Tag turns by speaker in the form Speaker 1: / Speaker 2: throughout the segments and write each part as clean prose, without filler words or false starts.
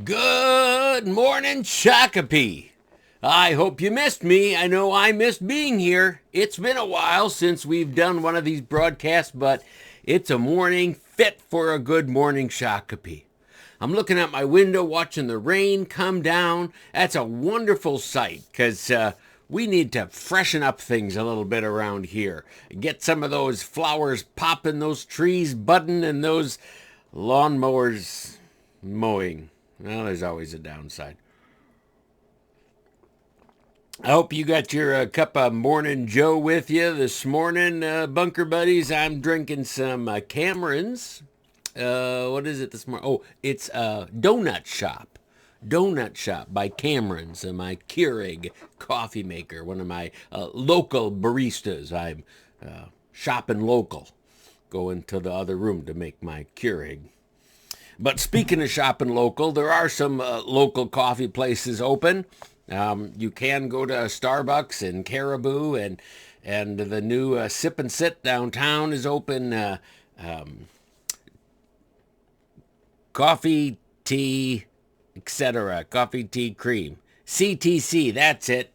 Speaker 1: Good morning, Shakopee. I hope you missed me. I know I missed being here. It's been a while since we've done one of these broadcasts, but it's a morning fit for a good morning Shakopee. I'm looking out my window watching the rain come down. That's a wonderful sight because we need to freshen up things a little bit around here. Get some of those flowers popping, those trees budding, and those lawnmowers mowing. Well, there's always a downside. I hope you got your cup of Morning Joe with you this morning, bunker buddies. I'm drinking some Cameron's. What is it this morning? Oh, it's Donut Shop. Donut Shop by Cameron's, my Keurig coffee maker, one of my local baristas. I'm shopping local, going to the other room to make my Keurig. But speaking of shopping local, there are some local coffee places open. You can go to Starbucks and Caribou, and the new Sip and Sit downtown is open. Coffee, tea, etc. Coffee, tea, cream. CTC, that's it.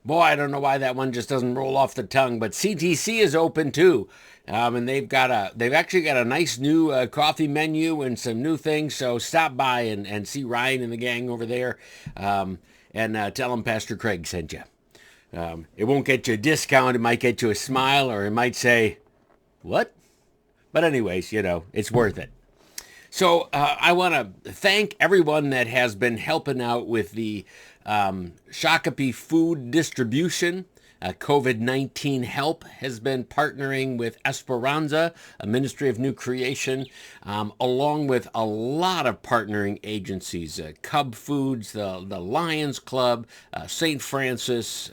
Speaker 1: Boy, I don't know why that one just doesn't roll off the tongue, but CTC is open too. And they've actually got a nice new coffee menu and some new things. So stop by and see Ryan and the gang over there, and tell them Pastor Craig sent you. It won't get you a discount. It might get you a smile, or it might say, "What?" But anyways, it's worth it. So I want to thank everyone that has been helping out with the Shakopee food distribution. COVID-19 Help has been partnering with Esperanza, a Ministry of New Creation, along with a lot of partnering agencies, Cub Foods, the Lions Club, St. Francis,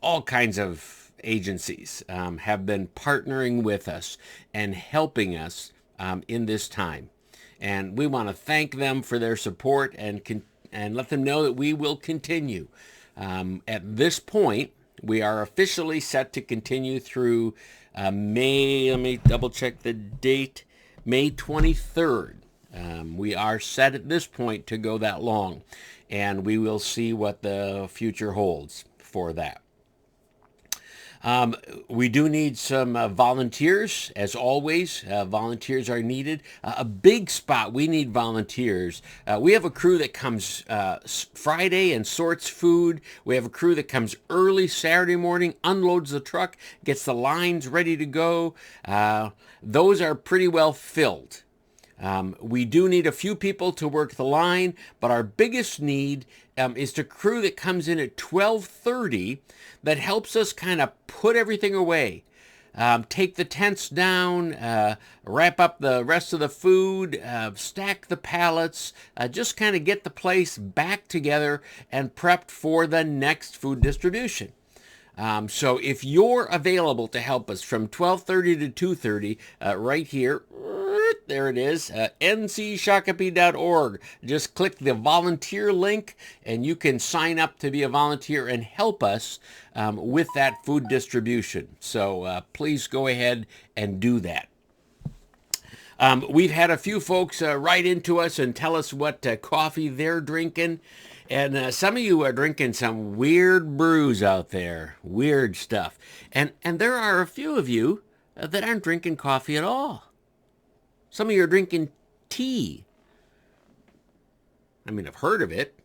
Speaker 1: all kinds of agencies have been partnering with us and helping us in this time. And we want to thank them for their support and let them know that we will continue. At this point, we are officially set to continue through May, let me double check the date, May 23rd. We are set at this point to go that long, and we will see what the future holds for that. We do need some volunteers, as always. Volunteers are needed. A big spot, we need volunteers. We have a crew that comes Friday and sorts food. We have a crew that comes early Saturday morning, unloads the truck, gets the lines ready to go. Those are pretty well filled. We do need a few people to work the line, but our biggest need is the crew that comes in at 12:30 that helps us kind of put everything away. Take the tents down, wrap up the rest of the food, stack the pallets, just kind of get the place back together and prepped for the next food distribution. So if you're available to help us from 12:30 to 2:30, right here, there it is, ncshakopee.org. Just click the volunteer link and you can sign up to be a volunteer and help us with that food distribution. So please go ahead and do that. We've had a few folks write into us and tell us what coffee they're drinking. And some of you are drinking some weird brews out there, weird stuff. And there are a few of you that aren't drinking coffee at all. Some of you are drinking tea. I mean, I've heard of it.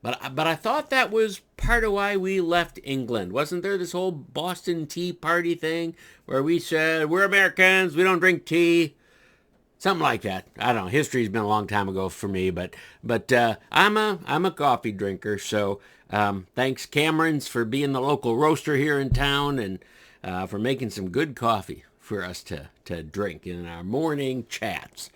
Speaker 1: But I thought that was part of why we left England. Wasn't there this whole Boston Tea Party thing where we said, we're Americans, we don't drink tea? Something like that. I don't know. History's been a long time ago for me, but I'm a coffee drinker. So thanks, Cameron's, for being the local roaster here in town and for making some good coffee for us to drink in our morning chats.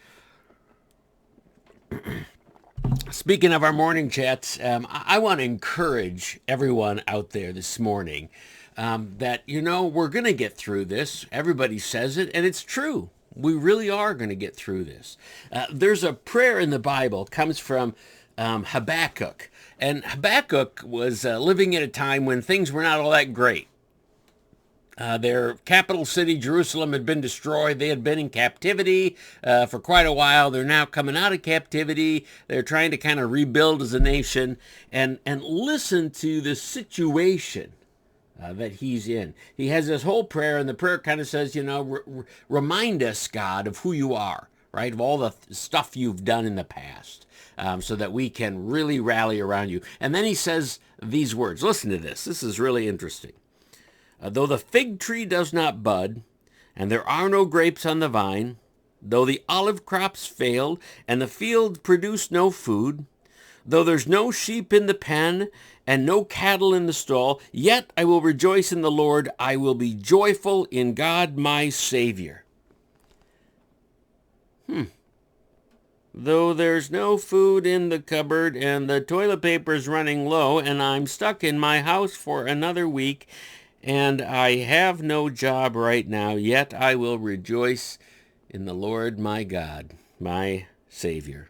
Speaker 1: Speaking of our morning chats, I want to encourage everyone out there this morning that, we're going to get through this. Everybody says it, and it's true. We really are going to get through this. There's a prayer in the Bible, comes from Habakkuk. And Habakkuk was living at a time when things were not all that great. Their capital city, Jerusalem, had been destroyed. They had been in captivity for quite a while. They're now coming out of captivity. They're trying to kind of rebuild as a nation. And listen to the situation that he's in. He has this whole prayer, and the prayer kind of says, remind us, God, of who you are, right? Of all the stuff you've done in the past, so that we can really rally around you. And then he says these words. Listen to this. This is really interesting. Though the fig tree does not bud, and there are no grapes on the vine, though the olive crops failed, and the field produced no food, though there's no sheep in the pen, and no cattle in the stall, yet I will rejoice in the Lord. I will be joyful in God my Savior. Though there's no food in the cupboard, and the toilet paper's running low, and I'm stuck in my house for another week, and I have no job right now, yet I will rejoice in the Lord my God, my Savior.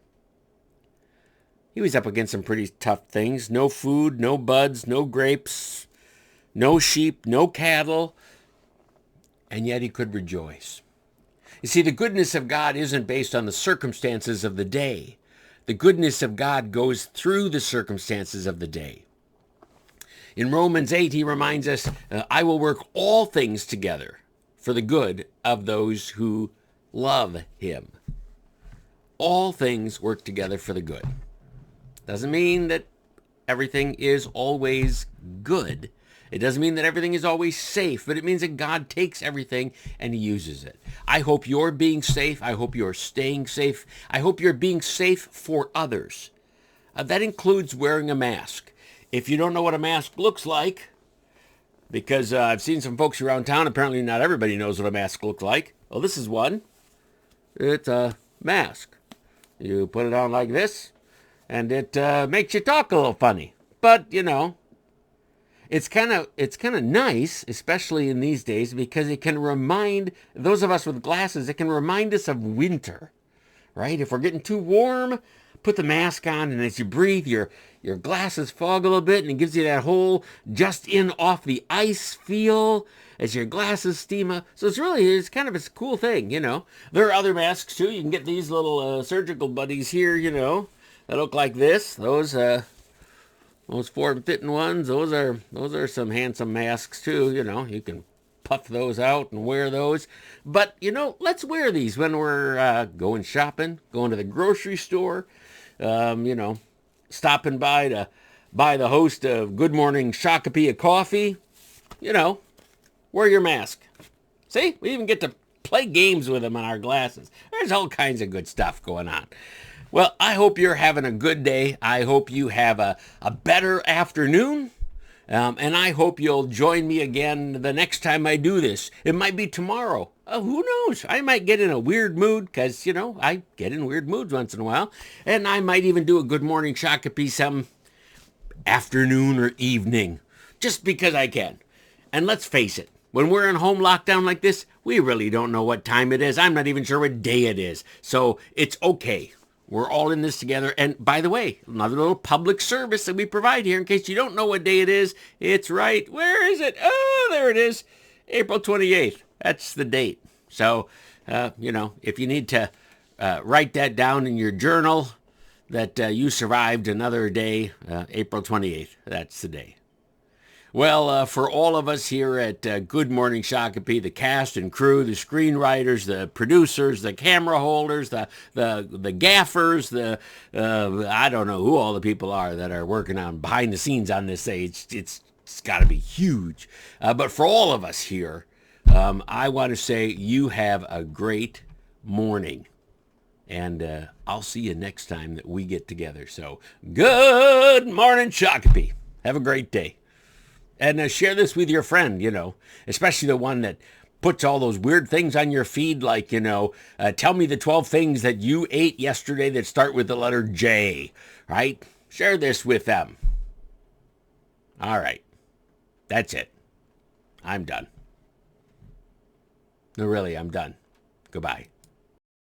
Speaker 1: He was up against some pretty tough things. No food, no buds, no grapes, no sheep, no cattle, and yet he could rejoice. You see, the goodness of God isn't based on the circumstances of the day. The goodness of God goes through the circumstances of the day. In Romans 8, he reminds us, I will work all things together for the good of those who love him. All things work together for the good. Doesn't mean that everything is always good. It doesn't mean that everything is always safe, but it means that God takes everything and he uses it. I hope you're being safe. I hope you're staying safe. I hope you're being safe for others. That includes wearing a mask. If you don't know what a mask looks like, because I've seen some folks around town, apparently not everybody knows what a mask looks like. Well, this is one. It's a mask. You put it on like this, and it makes you talk a little funny. But, it's kind of nice, especially in these days, because it can remind those of us with glasses, it can remind us of winter, right? If we're getting too warm, put the mask on, and as you breathe, your glasses fog a little bit, and it gives you that whole just in off the ice feel as your glasses steam up. So it's kind of a cool thing, There are other masks too. You can get these little surgical buddies here, that look like this. Those form-fitting ones, those are some handsome masks too. You can puff those out and wear those. But let's wear these when we're going shopping, going to the grocery store. Stopping by to buy the host of Good Morning Shakopee a coffee. Wear your mask. See, we even get to play games with them on our glasses. There's all kinds of good stuff going on. Well, I hope you're having a good day. I hope you have a better afternoon. And I hope you'll join me again the next time I do this. It might be tomorrow. Who knows? I might get in a weird mood because, I get in weird moods once in a while. And I might even do a Good Morning Shakopee some afternoon or evening just because I can. And let's face it, when we're in home lockdown like this, we really don't know what time it is. I'm not even sure what day it is. So it's okay. We're all in this together. And by the way, another little public service that we provide here in case you don't know what day it is. It's right. Where is it? Oh, there it is. April 28th. That's the date. So, if you need to write that down in your journal that you survived another day, April 28th. That's the day. Well, for all of us here at Good Morning Shakopee, the cast and crew, the screenwriters, the producers, the camera holders, the gaffers, I don't know who all the people are that are working on behind the scenes on this day. It's got to be huge. But for all of us here, I want to say you have a great morning. And I'll see you next time that we get together. So, Good Morning Shakopee. Have a great day. And share this with your friend, especially the one that puts all those weird things on your feed, like, tell me the 12 things that you ate yesterday that start with the letter J, right? Share this with them. All right. That's it. I'm done. No, really, I'm done. Goodbye.